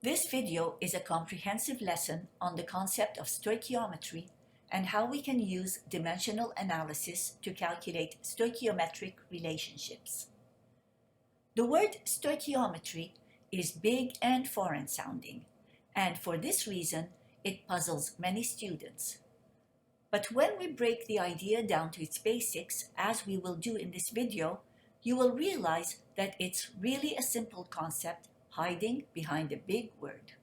This video is a comprehensive lesson on the concept of stoichiometry and how we can use dimensional analysis to calculate stoichiometric relationships. The word stoichiometry is big and foreign sounding, and for this reason, it puzzles many students. But when we break the idea down to its basics, as we will do in this video, you will realize that it's really a simple concept hiding behind a big word.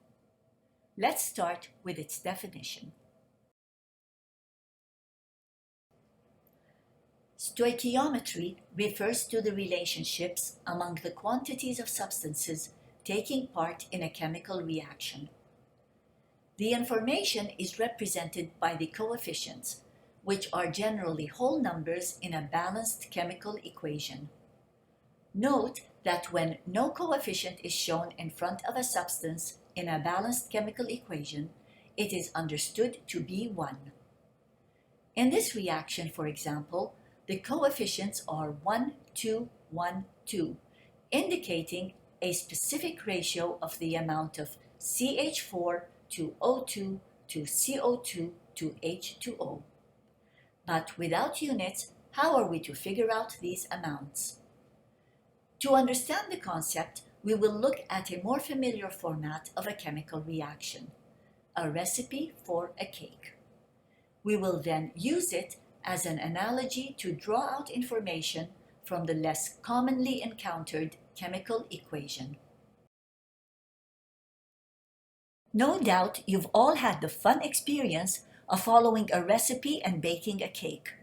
Let's start with its definition. Stoichiometry refers to the relationships among the quantities of substances taking part in a chemical reaction. The information is represented by the coefficients, which are generally whole numbers in a balanced chemical equation. Note that when no coefficient is shown in front of a substance in a balanced chemical equation, it is understood to be 1. In this reaction, for example, the coefficients are 1, 2, 1, 2, indicating a specific ratio of the amount of CH4 to O2 to CO2 to H2O. But without units, how are we to figure out these amounts? To understand the concept, we will look at a more familiar format of a chemical reaction, a recipe for a cake. We will then use it as an analogy to draw out information from the less commonly encountered chemical equation. No doubt you've all had the fun experience of following a recipe and baking a cake.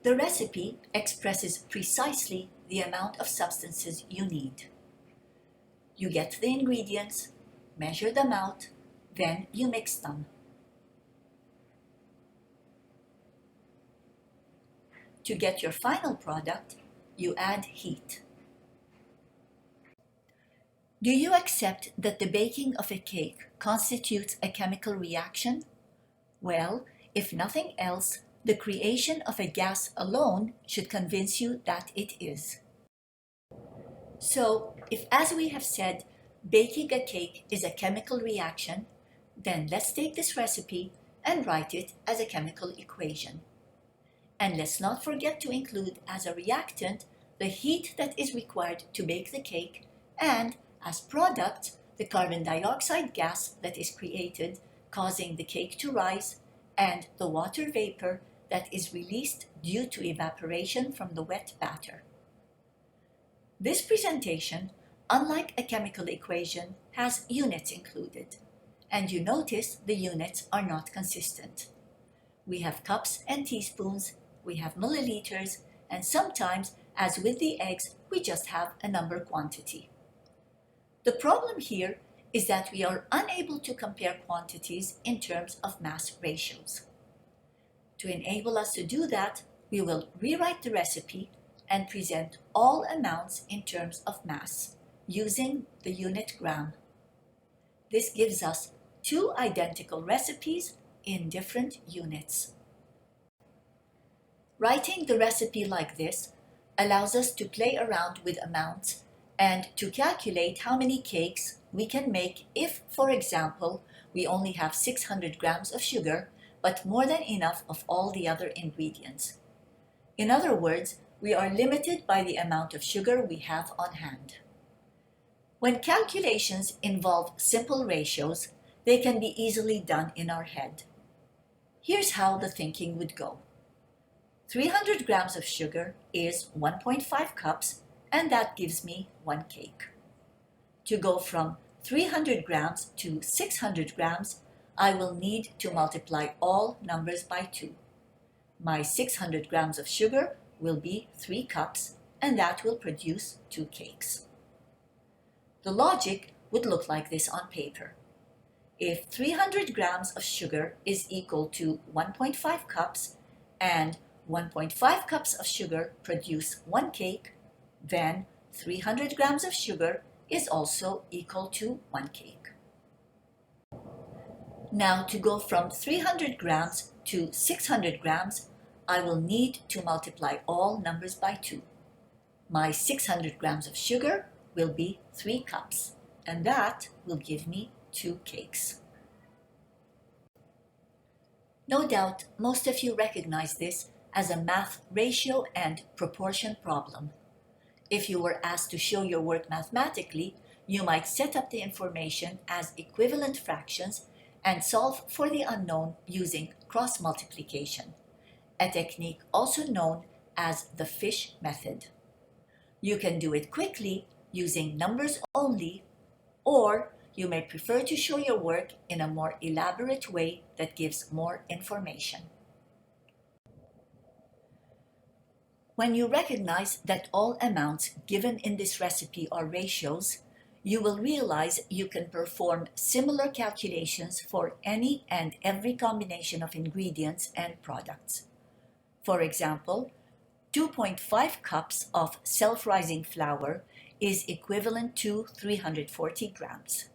The recipe expresses precisely the amount of substances you need. You get the ingredients, measure them out, then you mix them. To get your final product, you add heat. Do you accept that the baking of a cake constitutes a chemical reaction? Well, if nothing else, the creation of a gas alone should convince you that it is. So, if, as we have said, baking a cake is a chemical reaction, then let's take this recipe and write it as a chemical equation. And let's not forget to include as a reactant the heat that is required to bake the cake, and as product, the carbon dioxide gas that is created, causing the cake to rise, and the water vapor that is released due to evaporation from the wet batter. This presentation, unlike a chemical equation, has units included, and you notice the units are not consistent. We have cups and teaspoons, we have milliliters, and sometimes, as with the eggs, we just have a number quantity. The problem here is that we are unable to compare quantities in terms of mass ratios. To enable us to do that, we will rewrite the recipe and present all amounts in terms of mass, using the unit gram. This gives us two identical recipes in different units. Writing the recipe like this allows us to play around with amounts and to calculate how many cakes we can make if, for example, we only have 600 grams of sugar, but more than enough of all the other ingredients. In other words, we are limited by the amount of sugar we have on hand. When calculations involve simple ratios, they can be easily done in our head. Here's how the thinking would go. 300 grams of sugar is 1.5 cups, and that gives me 1 cake. To go from 300 grams to 600 grams, I will need to multiply all numbers by 2. My 600 grams of sugar will be 3 cups, and that will produce 2 cakes. The logic would look like this on paper. If 300 grams of sugar is equal to 1.5 cups, and 1.5 cups of sugar produce 1 cake, then 300 grams of sugar is also equal to 1 cake. Now, to go from 300 grams to 600 grams, I will need to multiply all numbers by 2. My 600 grams of sugar will be 3 cups, and that will give me 2 cakes. No doubt, most of you recognize this as a math ratio and proportion problem. If you were asked to show your work mathematically, you might set up the information as equivalent fractions and solve for the unknown using cross multiplication, a technique also known as the fish method. You can do it quickly using numbers only, or you may prefer to show your work in a more elaborate way that gives more information. When you recognize that all amounts given in this recipe are ratios, you will realize you can perform similar calculations for any and every combination of ingredients and products. For example, 2.5 cups of self-rising flour is equivalent to 340 grams.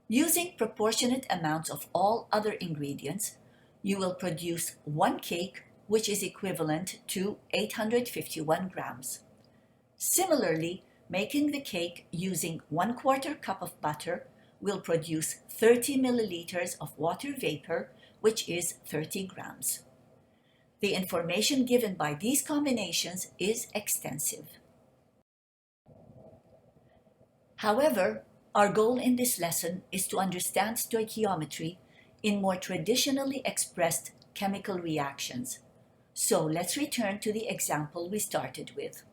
Using proportionate amounts of all other ingredients, you will produce 1 cake which is equivalent to 851 grams. Similarly, making the cake using 1/4 cup of butter will produce 30 milliliters of water vapor, which is 30 grams. The information given by these combinations is extensive. However, our goal in this lesson is to understand stoichiometry in more traditionally expressed chemical reactions. So let's return to the example we started with.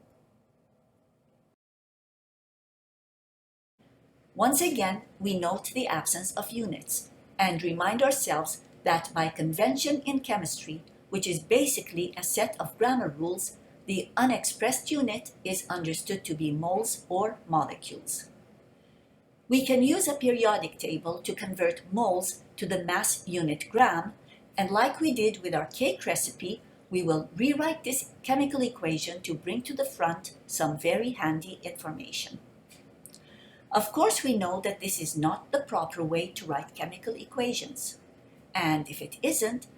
Once again, we note the absence of units and remind ourselves that by convention in chemistry, which is basically a set of grammar rules, the unexpressed unit is understood to be moles or molecules. We can use a periodic table to convert moles to the mass unit gram, and like we did with our cake recipe, we will rewrite this chemical equation to bring to the front some very handy information. Of course, we know that this is not the proper way to write chemical equations. And if it isn't,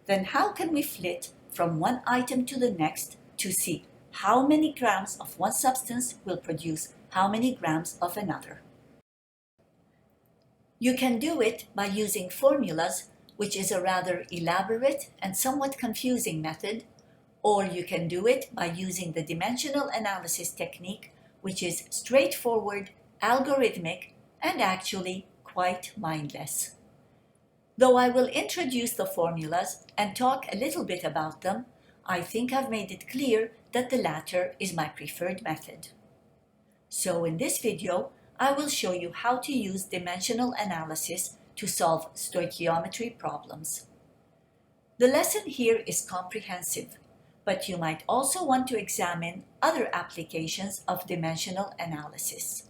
then how can we flit from one item to the next to see how many grams of one substance will produce how many grams of another? You can do it by using formulas, which is a rather elaborate and somewhat confusing method, or you can do it by using the dimensional analysis technique, which is straightforward, algorithmic, and actually quite mindless. Though I will introduce the formulas and talk a little bit about them, I think I've made it clear that the latter is my preferred method. So in this video, I will show you how to use dimensional analysis to solve stoichiometry problems. The lesson here is comprehensive, but you might also want to examine other applications of dimensional analysis.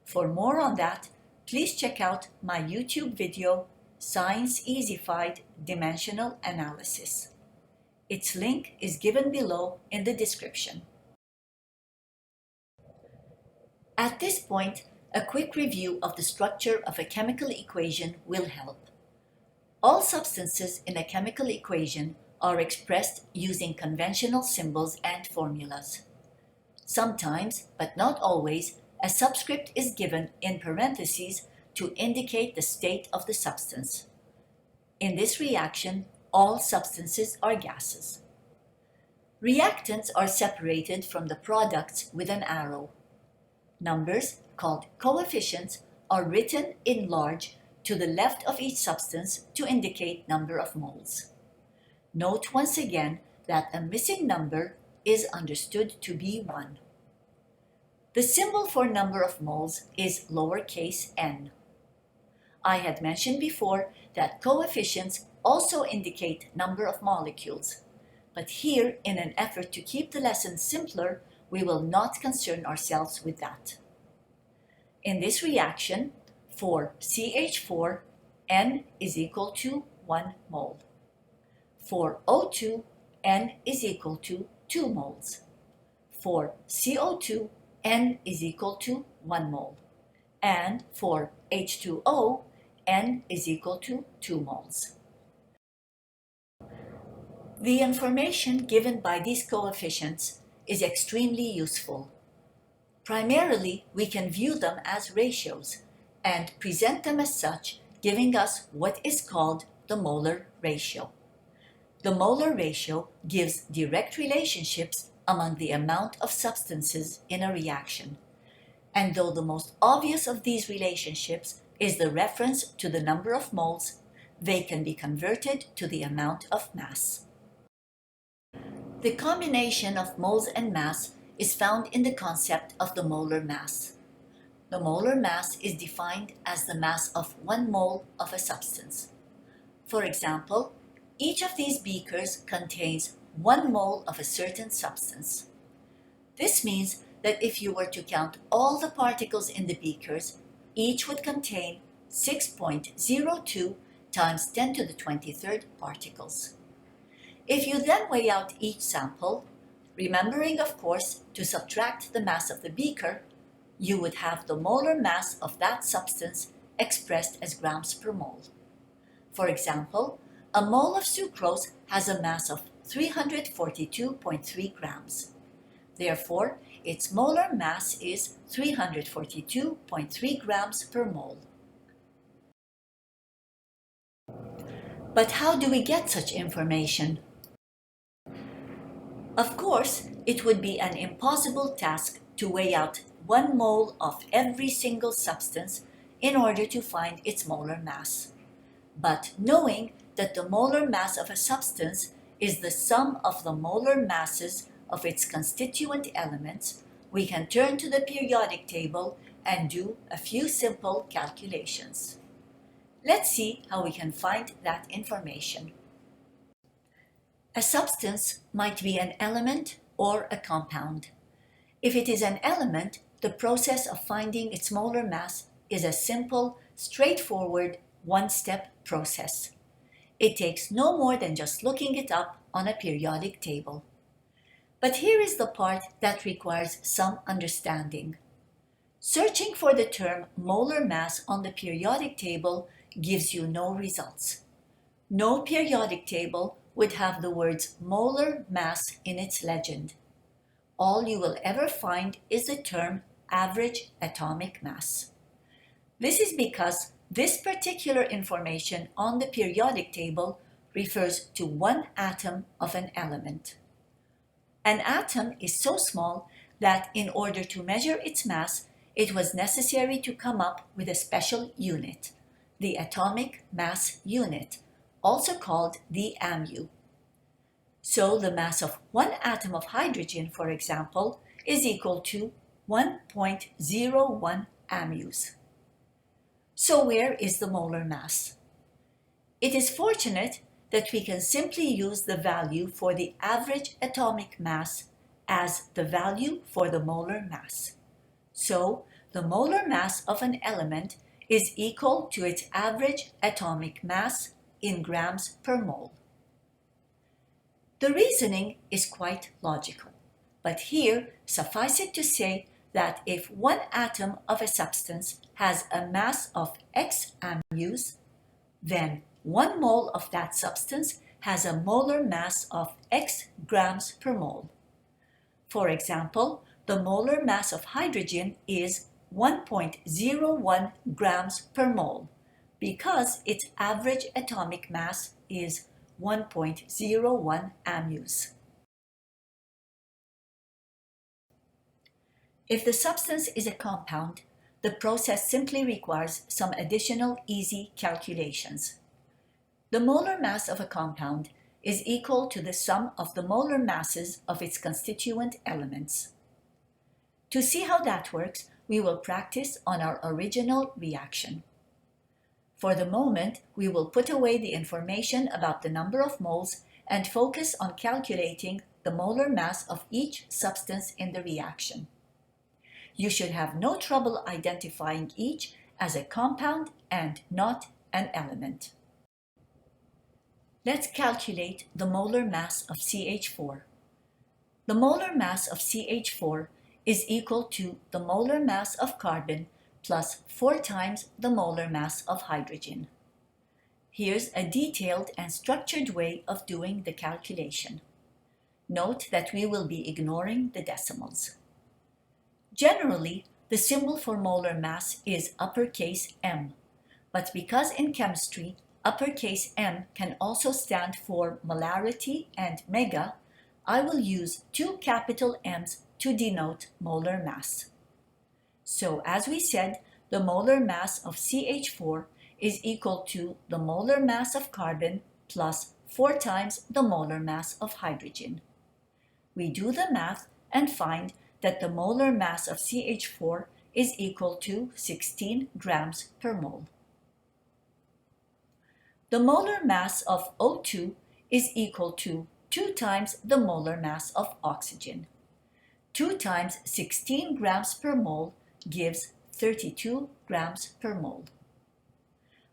For more on that, please check out my YouTube video, Science Easyfied Dimensional Analysis. Its link is given below in the description. At this point, a quick review of the structure of a chemical equation will help. All substances in a chemical equation are expressed using conventional symbols and formulas. Sometimes, but not always, a subscript is given in parentheses to indicate the state of the substance. In this reaction, all substances are gases. Reactants are separated from the products with an arrow. Numbers, called coefficients, are written in large to the left of each substance to indicate number of moles. Note once again that a missing number is understood to be 1. The symbol for number of moles is lowercase n. I had mentioned before that coefficients also indicate number of molecules, but here, in an effort to keep the lesson simpler, we will not concern ourselves with that. In this reaction, for CH4, N is equal to 1 mole. For O2, N is equal to 2 moles. For CO2, N is equal to 1 mole. And for H2O, N is equal to 2 moles. The information given by these coefficients is extremely useful. Primarily, we can view them as ratios, and present them as such, giving us what is called the molar ratio. The molar ratio gives direct relationships among the amount of substances in a reaction. And though the most obvious of these relationships is the reference to the number of moles, they can be converted to the amount of mass. The combination of moles and mass is found in the concept of the molar mass. The molar mass is defined as the mass of 1 mole of a substance. For example, each of these beakers contains 1 mole of a certain substance. This means that if you were to count all the particles in the beakers, each would contain 6.02 times 10 to the 23rd particles. If you then weigh out each sample, remembering of course to subtract the mass of the beaker, you would have the molar mass of that substance expressed as grams per mole. For example, a mole of sucrose has a mass of 342.3 grams. Therefore, its molar mass is 342.3 grams per mole. But how do we get such information? Of course, it would be an impossible task to weigh out 1 mole of every single substance in order to find its molar mass. But knowing that the molar mass of a substance is the sum of the molar masses of its constituent elements, we can turn to the periodic table and do a few simple calculations. Let's see how we can find that information. A substance might be an element or a compound. If it is an element, the process of finding its molar mass is a simple, straightforward, one-step process. It takes no more than just looking it up on a periodic table. But here is the part that requires some understanding. Searching for the term molar mass on the periodic table gives you no results. No periodic table would have the words molar mass in its legend. All you will ever find is the term average atomic mass. This is because this particular information on the periodic table refers to 1 atom of an element. An atom is so small that in order to measure its mass, it was necessary to come up with a special unit, the atomic mass unit, also called the AMU. So the mass of 1 atom of hydrogen, for example, is equal to 1.01 AMUs. So where is the molar mass? It is fortunate that we can simply use the value for the average atomic mass as the value for the molar mass. So the molar mass of an element is equal to its average atomic mass in grams per mole. The reasoning is quite logical, but here suffice it to say that if 1 atom of a substance has a mass of X AMUs, then 1 mole of that substance has a molar mass of X grams per mole. For example, the molar mass of hydrogen is 1.01 grams per mole because its average atomic mass is 1.01 AMUs. If the substance is a compound, the process simply requires some additional easy calculations. The molar mass of a compound is equal to the sum of the molar masses of its constituent elements. To see how that works, we will practice on our original reaction. For the moment, we will put away the information about the number of moles and focus on calculating the molar mass of each substance in the reaction. You should have no trouble identifying each as a compound and not an element. Let's calculate the molar mass of CH4. The molar mass of CH4 is equal to the molar mass of carbon plus 4 times the molar mass of hydrogen. Here's a detailed and structured way of doing the calculation. Note that we will be ignoring the decimals. Generally, the symbol for molar mass is uppercase M. But because in chemistry, uppercase M can also stand for molarity and mega, I will use two capital M's to denote molar mass. So as we said, the molar mass of CH4 is equal to the molar mass of carbon plus 4 times the molar mass of hydrogen. We do the math and find that the molar mass of CH4 is equal to 16 grams per mole. The molar mass of O2 is equal to 2 times the molar mass of oxygen. 2 times 16 grams per mole gives 32 grams per mole.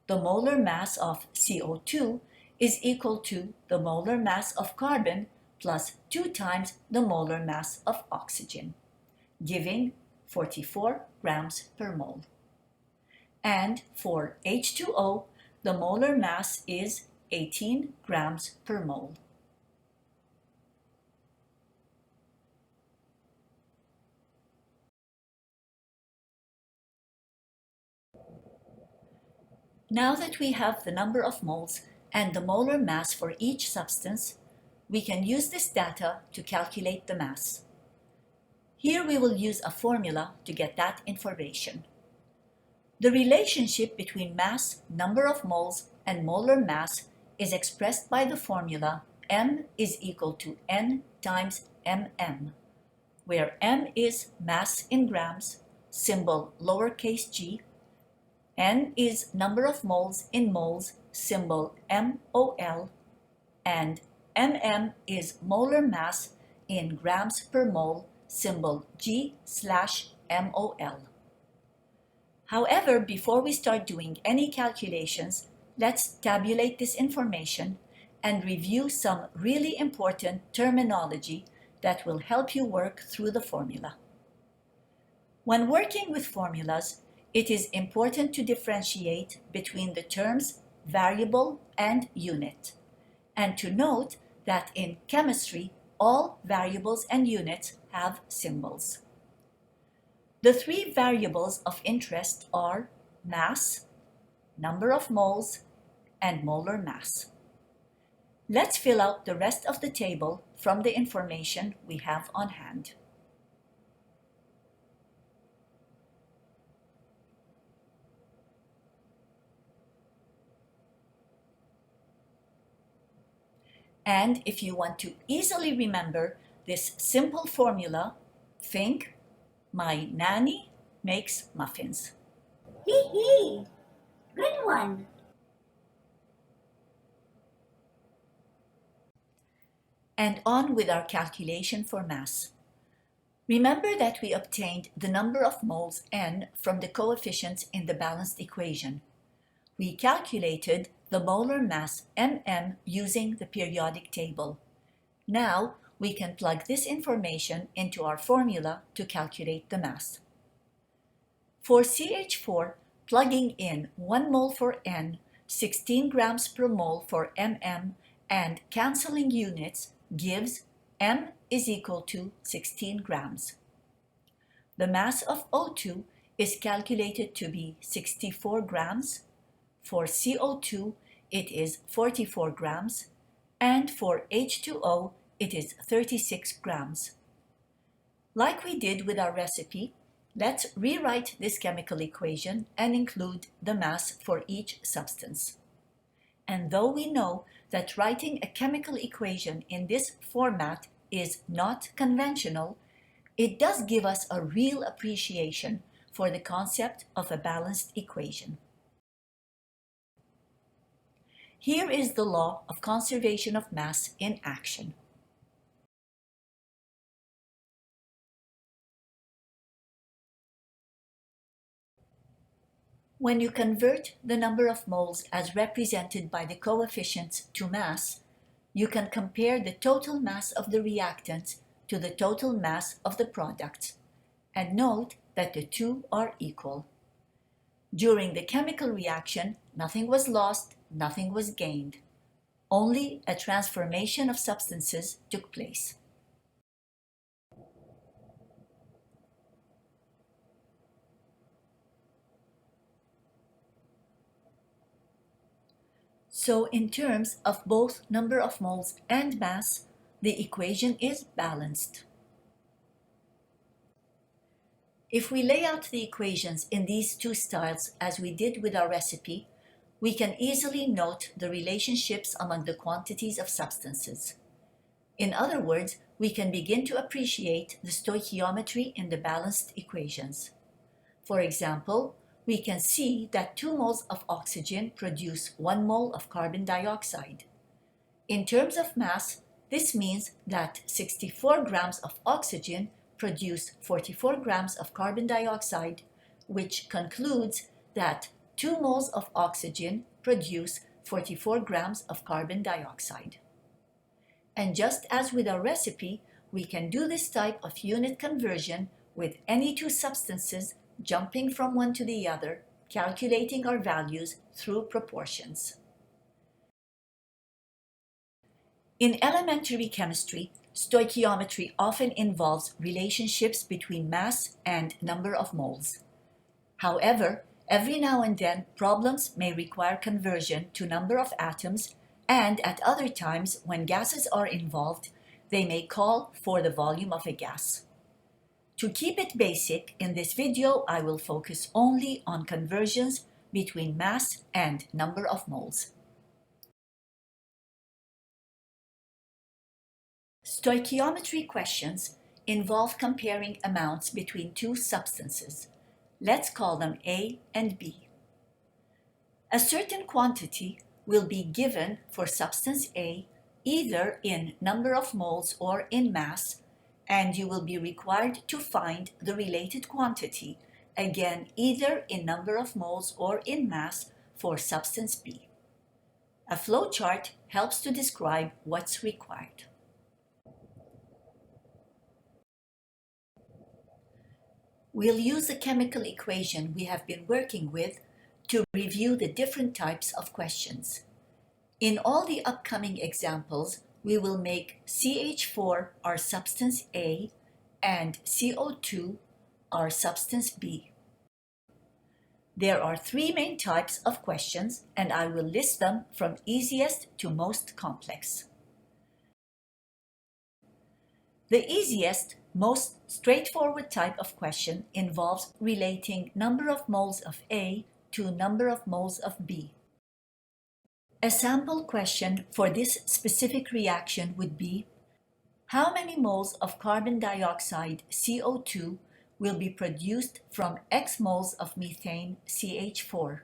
The molar mass of CO2 is equal to the molar mass of carbon plus 2 times the molar mass of oxygen, giving 44 grams per mole. And for H2O, the molar mass is 18 grams per mole. Now that we have the number of moles and the molar mass for each substance, we can use this data to calculate the mass. Here we will use a formula to get that information. The relationship between mass, number of moles, and molar mass is expressed by the formula M is equal to N times MM, where M is mass in grams, symbol lowercase g, N is number of moles in moles, symbol MOL, and MM is molar mass in grams per mole, symbol G/MOL. However, before we start doing any calculations, let's tabulate this information and review some really important terminology that will help you work through the formula. When working with formulas, it is important to differentiate between the terms variable and unit, and to note that in chemistry, all variables and units have symbols. The three variables of interest are mass, number of moles, and molar mass. Let's fill out the rest of the table from the information we have on hand. And if you want to easily remember this simple formula, think, my nanny makes muffins. Hee hee! Good one! And on with our calculation for mass. Remember that we obtained the number of moles N from the coefficients in the balanced equation. We calculated the molar mass MM using the periodic table. Now we can plug this information into our formula to calculate the mass. For CH4, plugging in 1 mole for N, 16 grams per mole for MM, and canceling units gives M is equal to 16 grams. The mass of O2 is calculated to be 64 grams. For CO2, it is 44 grams, and for H2O, it is 36 grams. Like we did with our recipe, let's rewrite this chemical equation and include the mass for each substance. And though we know that writing a chemical equation in this format is not conventional, it does give us a real appreciation for the concept of a balanced equation. Here is the law of conservation of mass in action. When you convert the number of moles as represented by the coefficients to mass, you can compare the total mass of the reactant to the total mass of the product, and note that the two are equal. During the chemical reaction, nothing was lost, nothing was gained. Only a transformation of substances took place. So in terms of both number of moles and mass, the equation is balanced. If we lay out the equations in these two styles as we did with our recipe, we can easily note the relationships among the quantities of substances. In other words, we can begin to appreciate the stoichiometry in the balanced equations. For example, we can see that 2 moles of oxygen produce 1 mole of carbon dioxide. In terms of mass, this means that 64 grams of oxygen produce 44 grams of carbon dioxide, which concludes that 2 moles of oxygen produce 44 grams of carbon dioxide. And just as with our recipe, we can do this type of unit conversion with any two substances jumping from one to the other, calculating our values through proportions. In elementary chemistry, stoichiometry often involves relationships between mass and number of moles. However, every now and then problems may require conversion to number of atoms, and at other times when gases are involved, they may call for the volume of a gas. To keep it basic, in this video I will focus only on conversions between mass and number of moles. Stoichiometry questions involve comparing amounts between two substances. Let's call them A and B. A certain quantity will be given for substance A either in number of moles or in mass, and you will be required to find the related quantity, again either in number of moles or in mass, for substance B. A flowchart helps to describe what's required. We'll use the chemical equation we have been working with to review the different types of questions. In all the upcoming examples, we will make CH4 our substance A and CO2 our substance B. There are 3 main types of questions, and I will list them from easiest to most complex. The easiest, most straightforward type of question involves relating number of moles of A to number of moles of B. A sample question for this specific reaction would be, how many moles of carbon dioxide CO2 will be produced from X moles of methane CH4?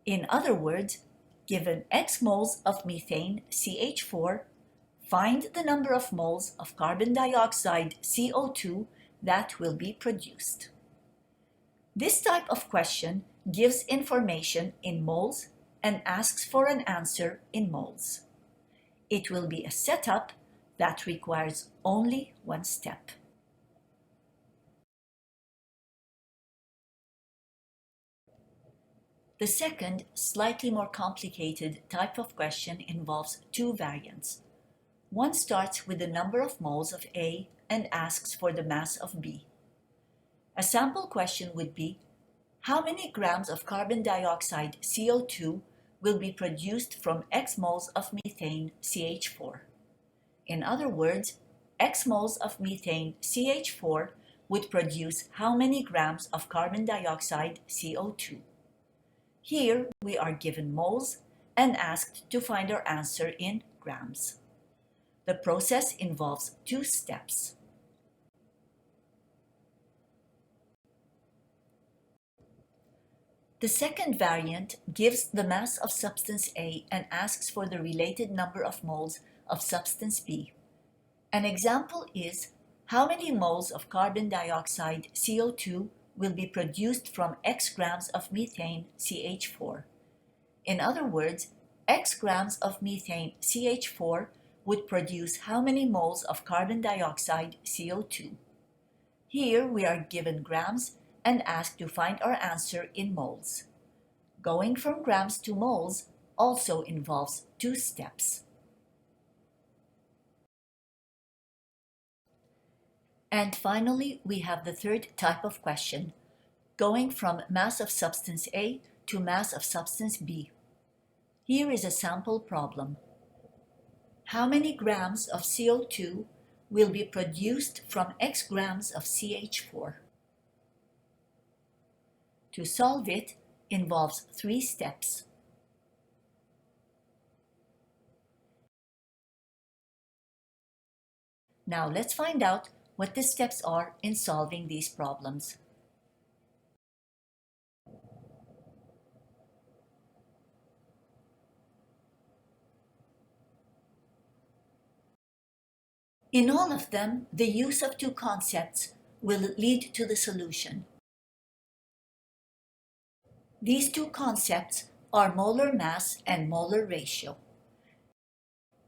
In other words, given X moles of methane CH4, find the number of moles of carbon dioxide CO2 that will be produced. This type of question gives information in moles and asks for an answer in moles. It will be a setup that requires only one step. The second, slightly more complicated type of question involves 2 variants. One starts with the number of moles of A and asks for the mass of B. A sample question would be, how many grams of carbon dioxide CO2 will be produced from X moles of methane CH4? In other words, X moles of methane CH4 would produce how many grams of carbon dioxide CO2? Here we are given moles and asked to find our answer in grams. The process involves 2 steps. The second variant gives the mass of substance A and asks for the related number of moles of substance B. An example is, how many moles of carbon dioxide CO2 will be produced from X grams of methane CH4? In other words, X grams of methane CH4 would produce how many moles of carbon dioxide CO2? Here we are given grams and asked to find our answer in moles. Going from grams to moles also involves 2 steps. And finally, we have the third type of question, going from mass of substance A to mass of substance B. Here is a sample problem. How many grams of CO2 will be produced from X grams of CH4? To solve it involves 3 steps. Now let's find out what the steps are in solving these problems. In all of them, the use of 2 concepts will lead to the solution. These 2 concepts are molar mass and molar ratio.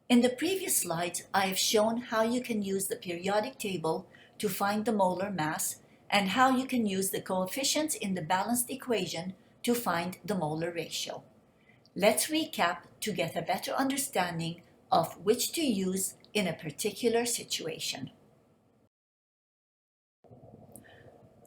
In the previous slides, I have shown how you can use the periodic table to find the molar mass and how you can use the coefficients in the balanced equation to find the molar ratio. Let's recap to get a better understanding of which to use in a particular situation.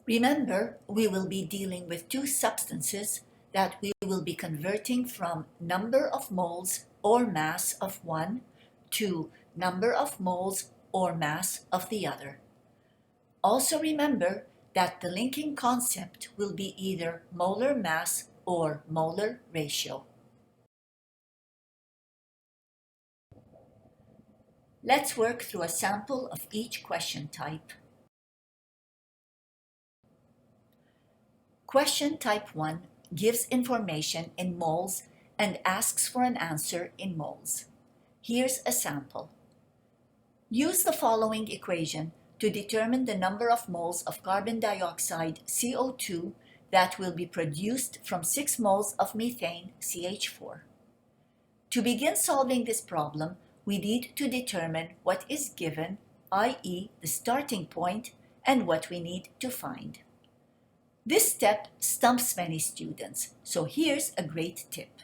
Remember, we will be dealing with 2 substances that we will be converting from number of moles or mass of one to number of moles or mass of the other. Also remember that the linking concept will be either molar mass or molar ratio. Let's work through a sample of each question type. Question type 1 gives information in moles and asks for an answer in moles. Here's a sample. Use the following equation to determine the number of moles of carbon dioxide CO2 that will be produced from 6 moles of methane CH4. To begin solving this problem, we need to determine what is given, i.e. the starting point, and what we need to find. This step stumps many students, so here's a great tip.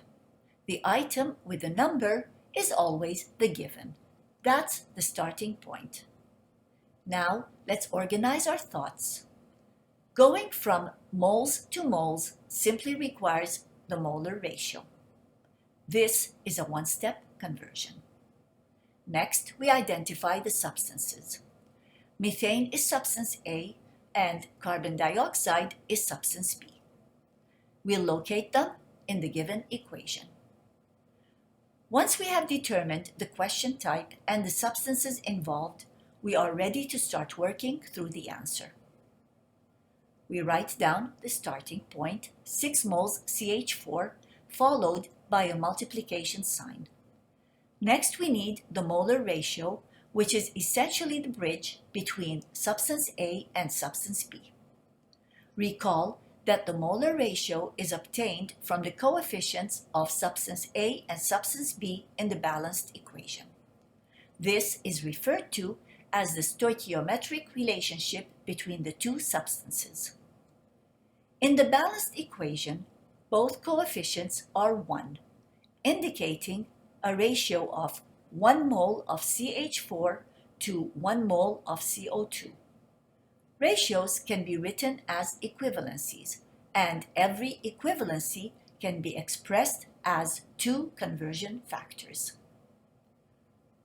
The item with the number is always the given. That's the starting point. Now, let's organize our thoughts. Going from moles to moles simply requires the molar ratio. This is a one-step conversion. Next, we identify the substances. Methane is substance A, and carbon dioxide is substance B. We'll locate them in the given equation. Once we have determined the question type and the substances involved, we are ready to start working through the answer. We write down the starting point, 6 moles CH4, followed by a multiplication sign. Next, we need the molar ratio, which is essentially the bridge between substance A and substance B. Recall that the molar ratio is obtained from the coefficients of substance A and substance B in the balanced equation. This is referred to as the stoichiometric relationship between the 2 substances. In the balanced equation, both coefficients are 1, indicating a ratio of 1 mole of CH4 to 1 mole of CO2. Ratios can be written as equivalencies, and every equivalency can be expressed as 2 conversion factors.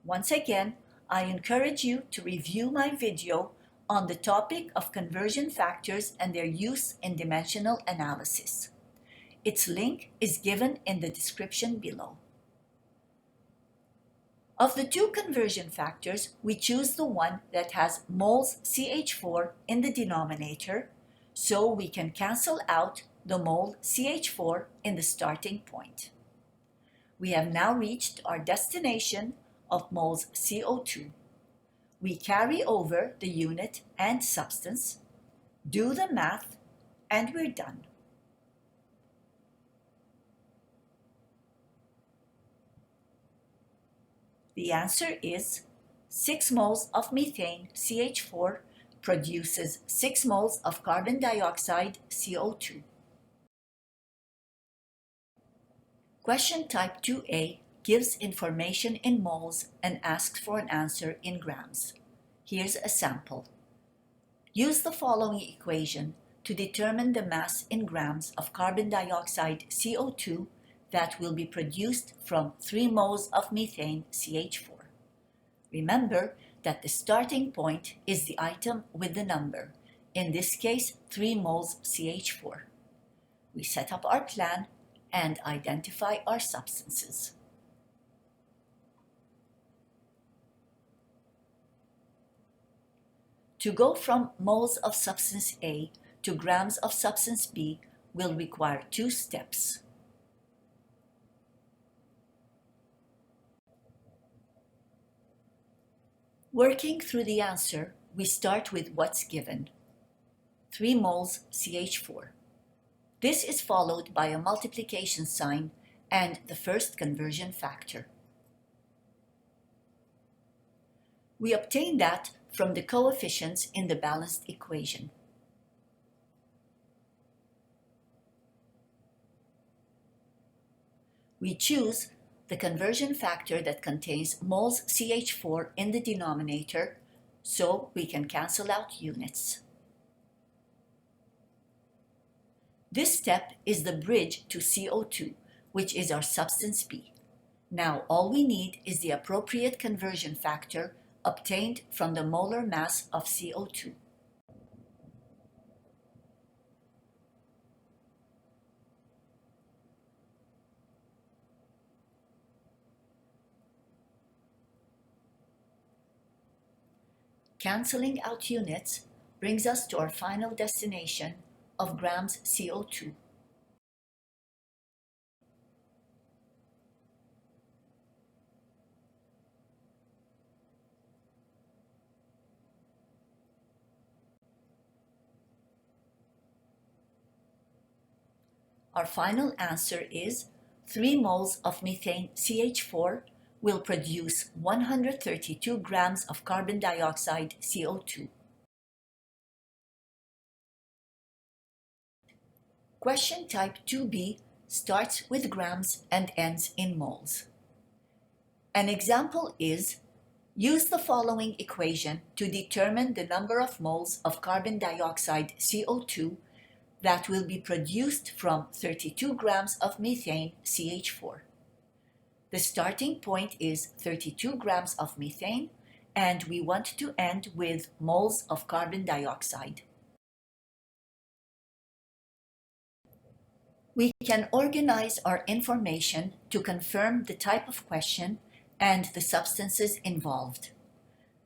Once again, I encourage you to review my video on the topic of conversion factors and their use in dimensional analysis. Its link is given in the description below. Of the 2 conversion factors, we choose the one that has moles CH4 in the denominator, so we can cancel out the mole CH4 in the starting point. We have now reached our destination of moles CO2. We carry over the unit and substance, do the math, and we're done. The answer is 6 moles of methane CH4 produces 6 moles of carbon dioxide CO2. Question type 2A gives information in moles and asks for an answer in grams. Here's a sample. Use the following equation to determine the mass in grams of carbon dioxide CO2 that will be produced from 3 moles of methane CH4. Remember that the starting point is the item with the number, in this case 3 moles CH4. We set up our plan and identify our substances. To go from moles of substance A to grams of substance B will require 2 steps. Working through the answer, we start with what's given, 3 moles CH4. This is followed by a multiplication sign and the first conversion factor. We obtain that from the coefficients in the balanced equation. We choose the conversion factor that contains moles CH4 in the denominator, so we can cancel out units. This step is the bridge to CO2, which is our substance B. Now all we need is the appropriate conversion factor obtained from the molar mass of CO2. Canceling out units brings us to our final destination of grams CO2. Our final answer is 3 moles of methane CH4 will produce 132 grams of carbon dioxide CO2. Question type 2b starts with grams and ends in moles. An example is, use the following equation to determine the number of moles of carbon dioxide CO2 that will be produced from 32 grams of methane CH4. The starting point is 32 grams of methane, and we want to end with moles of carbon dioxide. We can organize our information to confirm the type of question and the substances involved.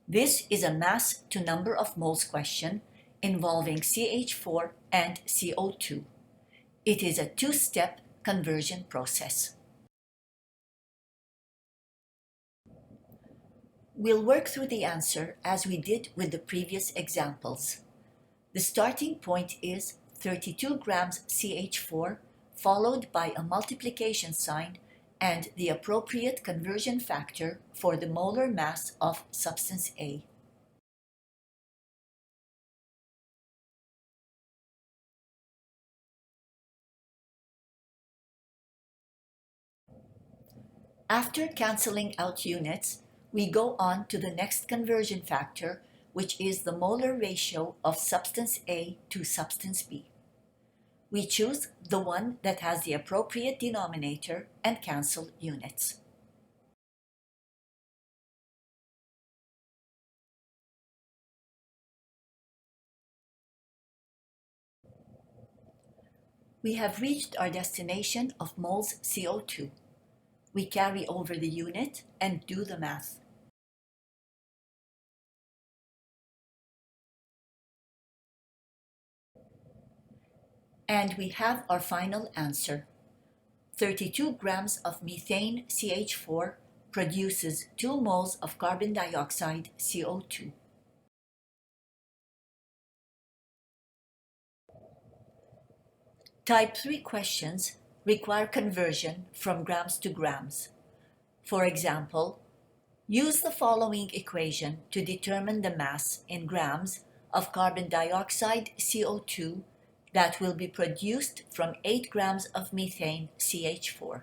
This is a mass to number of moles question involving CH4 and CO2. It is a 2-step conversion process. We'll work through the answer as we did with the previous examples. The starting point is 32 grams CH4 followed by a multiplication sign and the appropriate conversion factor for the molar mass of substance A. After canceling out units, we go on to the next conversion factor, which is the molar ratio of substance A to substance B. We choose the one that has the appropriate denominator and cancel units. We have reached our destination of moles CO2. We carry over the unit and do the math. And we have our final answer. 32 grams of methane CH4 produces 2 moles of carbon dioxide CO2. Type 3 questions require conversion from grams to grams. For example, use the following equation to determine the mass in grams of carbon dioxide CO2 that will be produced from 8 grams of methane CH4.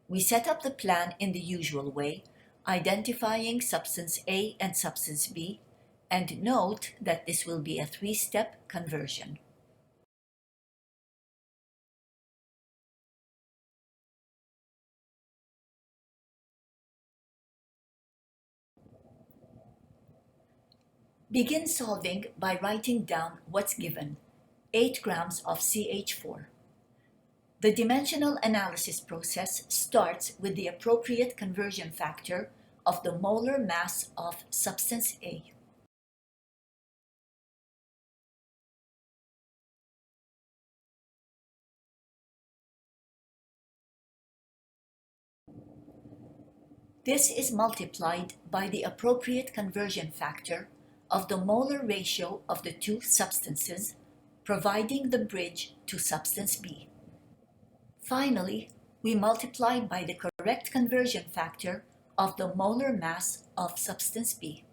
We set up the plan in the usual way, identifying substance A and substance B, and note that this will be a 3-step conversion. Begin solving by writing down what's given, 8 grams of CH4. The dimensional analysis process starts with the appropriate conversion factor of the molar mass of substance A. This is multiplied by the appropriate conversion factor of the molar ratio of the two substances, providing the bridge to substance B. Finally, we multiply by the correct conversion factor of the molar mass of substance B.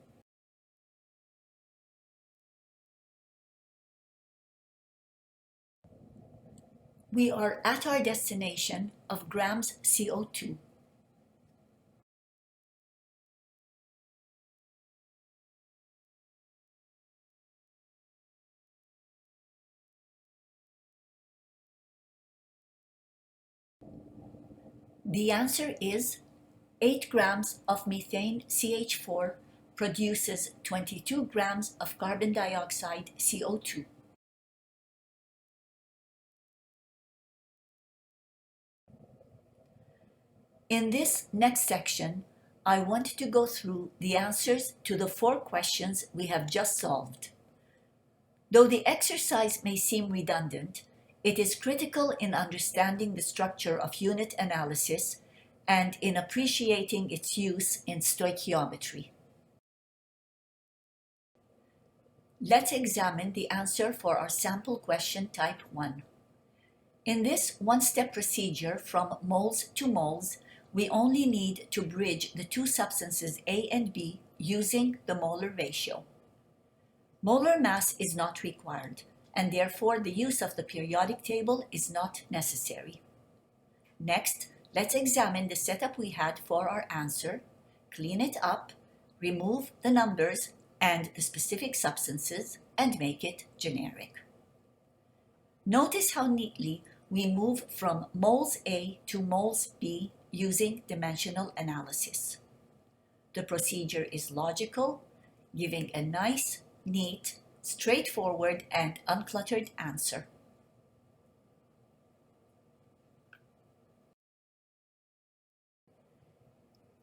We are at our destination of grams CO2. The answer is 8 grams of methane CH4 produces 22 grams of carbon dioxide CO2. In this next section, I want to go through the answers to the 4 questions we have just solved. Though the exercise may seem redundant, it is critical in understanding the structure of unit analysis and in appreciating its use in stoichiometry. Let's examine the answer for our sample question type 1. In this one-step procedure from moles to moles, we only need to bridge the two substances A and B using the molar ratio. Molar mass is not required, and therefore the use of the periodic table is not necessary. Next, let's examine the setup we had for our answer, clean it up, remove the numbers and the specific substances, and make it generic. Notice how neatly we move from moles A to moles B using dimensional analysis. The procedure is logical, giving a nice, neat, straightforward, and uncluttered answer.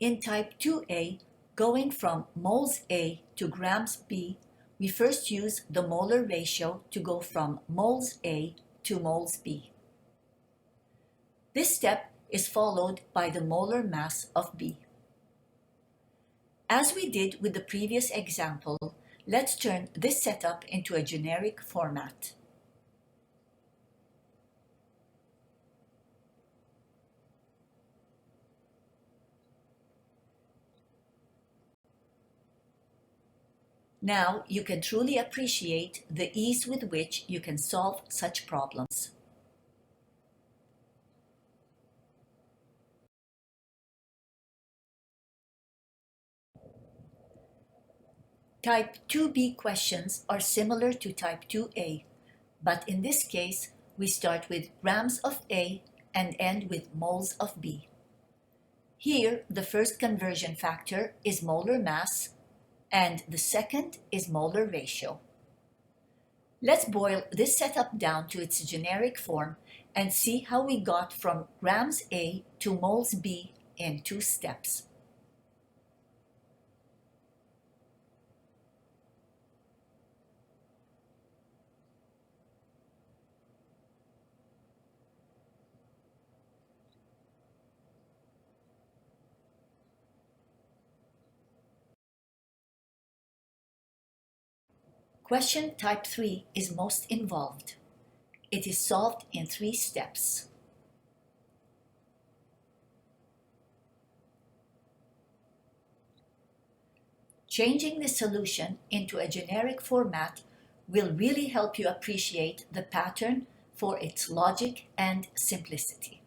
In type 2A, going from moles A to grams B, we first use the molar ratio to go from moles A to moles B. This step is followed by the molar mass of B. As we did with the previous example, let's turn this setup into a generic format. Now you can truly appreciate the ease with which you can solve such problems. Type 2B questions are similar to Type 2A, but in this case, we start with grams of A and end with moles of B. Here, the first conversion factor is molar mass, and the second is molar ratio. Let's boil this setup down to its generic form and see how we got from grams A to moles B in 2 steps. Question type 3 is most involved. It is solved in 3 steps. Changing the solution into a generic format will really help you appreciate the pattern for its logic and simplicity.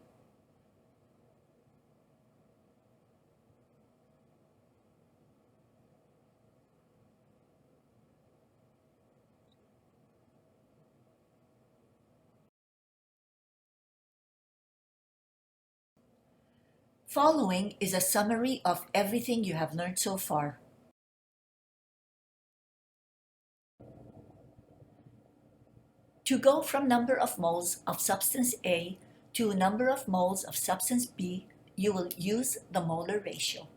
Following is a summary of everything you have learned so far. To go from number of moles of substance A to number of moles of substance B, you will use the molar ratio.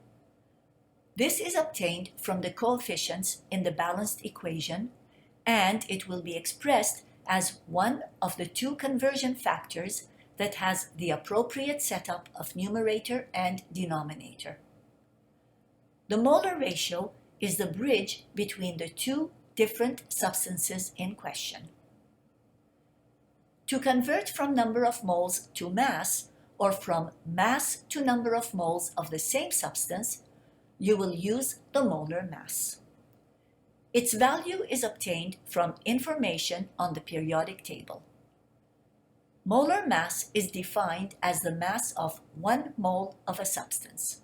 This is obtained from the coefficients in the balanced equation, and it will be expressed as one of the two conversion factors that has the appropriate setup of numerator and denominator. The molar ratio is the bridge between the two different substances in question. To convert from number of moles to mass, or from mass to number of moles of the same substance, you will use the molar mass. Its value is obtained from information on the periodic table. Molar mass is defined as the mass of 1 mole of a substance.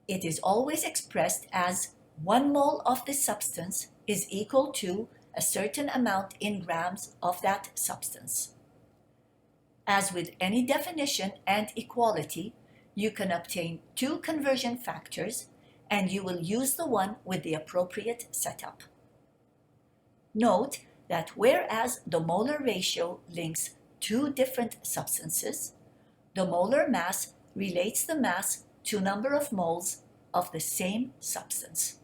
It is always expressed as 1 mole of this substance is equal to a certain amount in grams of that substance. As with any definition and equality, you can obtain two conversion factors, and you will use the one with the appropriate setup. Note that whereas the molar ratio links two different substances, the molar mass relates the mass to number of moles of the same substance.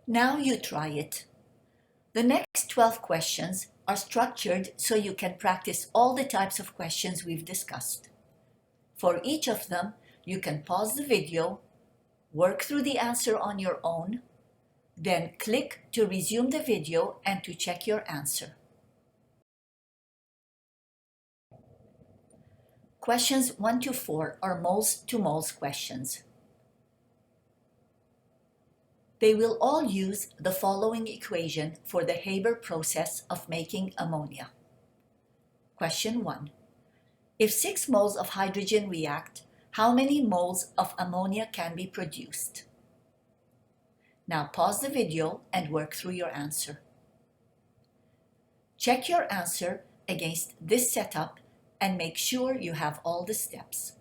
Now you try it. The next 12 questions are structured so you can practice all the types of questions we've discussed. For each of them, you can pause the video, work through the answer on your own, then click to resume the video and to check your answer. Questions 1 to 4 are moles to moles questions. They will all use the following equation for the Haber process of making ammonia. Question 1. If 6 moles of hydrogen react, how many moles of ammonia can be produced? Now pause the video and work through your answer. Check your answer against this setup and make sure you have all the steps.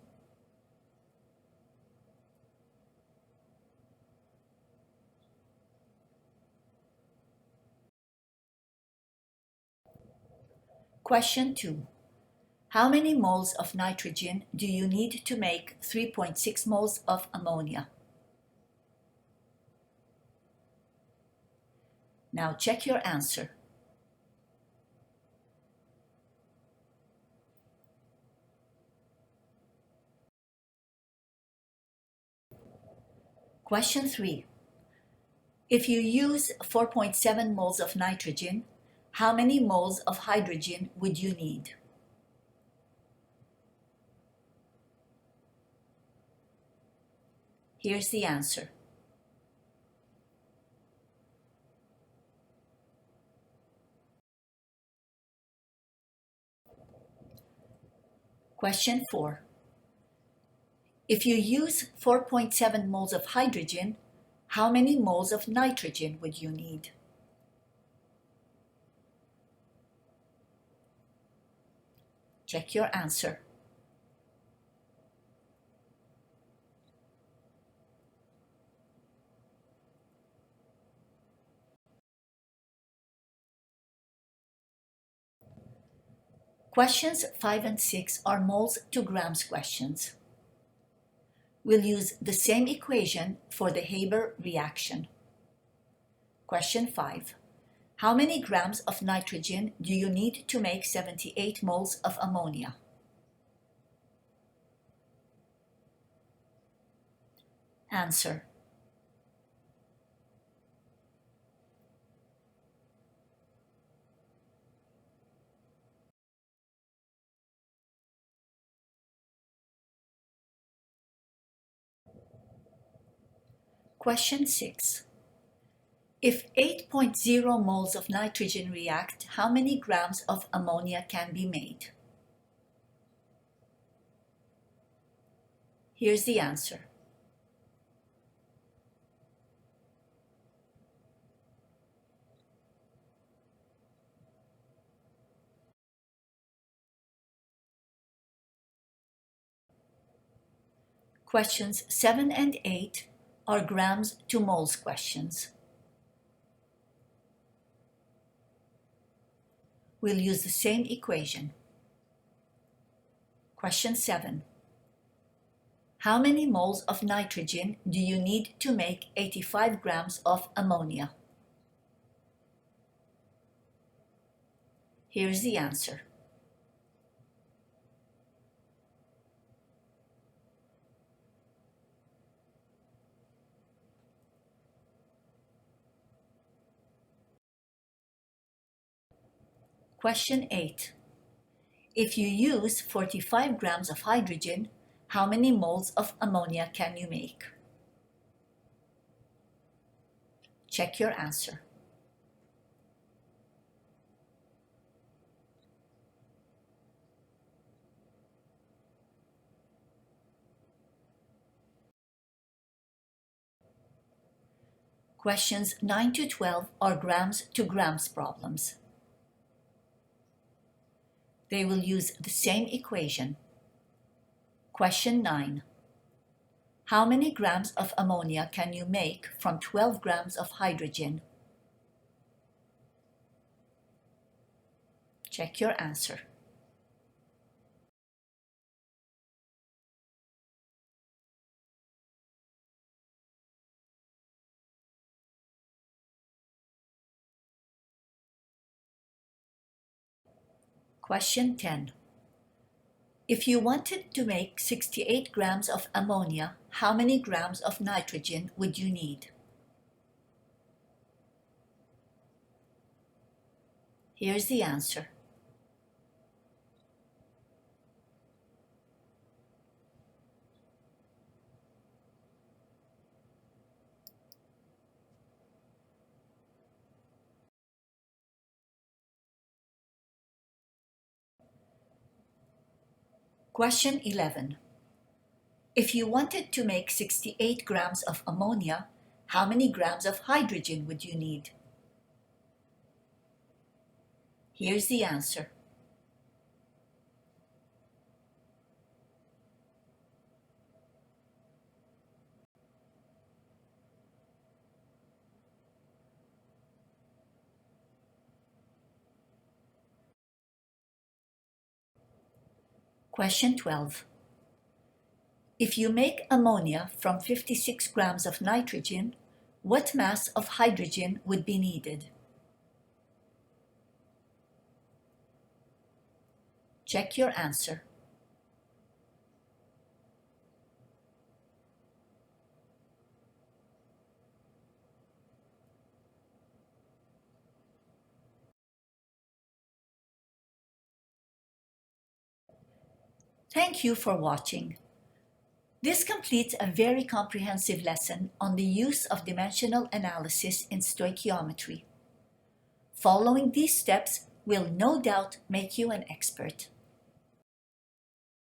Question 2. How many moles of nitrogen do you need to make 3.6 moles of ammonia? Now check your answer. Question 3. If you use 4.7 moles of nitrogen, how many moles of hydrogen would you need? Here's the answer. Question 4. If you use 4.7 moles of hydrogen, how many moles of nitrogen would you need? Check your answer. Questions 5 and 6 are moles to grams questions. We'll use the same equation for the Haber reaction. Question 5. How many grams of nitrogen do you need to make 78 moles of ammonia? Answer. Question 6. If 8.0 moles of nitrogen react, how many grams of ammonia can be made? Here's the answer. Questions 7 and 8 are grams to moles questions. we'll use the same equation. Question 7. How many moles of nitrogen do you need to make 85 grams of ammonia? Here's the answer. Question 8. If you use 45 grams of hydrogen, how many moles of ammonia can you make? Check your answer. Questions 9 to 12 are grams to grams problems. They will use the same equation. Question 9. How many grams of ammonia can you make from 12 grams of hydrogen? Check your answer. Question 10. If you wanted to make 68 grams of ammonia, how many grams of nitrogen would you need? Here's the answer. Question 11. If you wanted to make 68 grams of ammonia, how many grams of hydrogen would you need? Here's the answer. Question 12. If you make ammonia from 56 grams of nitrogen, what mass of hydrogen would be needed? Check your answer. Thank you for watching. This completes a very comprehensive lesson on the use of dimensional analysis in stoichiometry. Following these steps will no doubt make you an expert.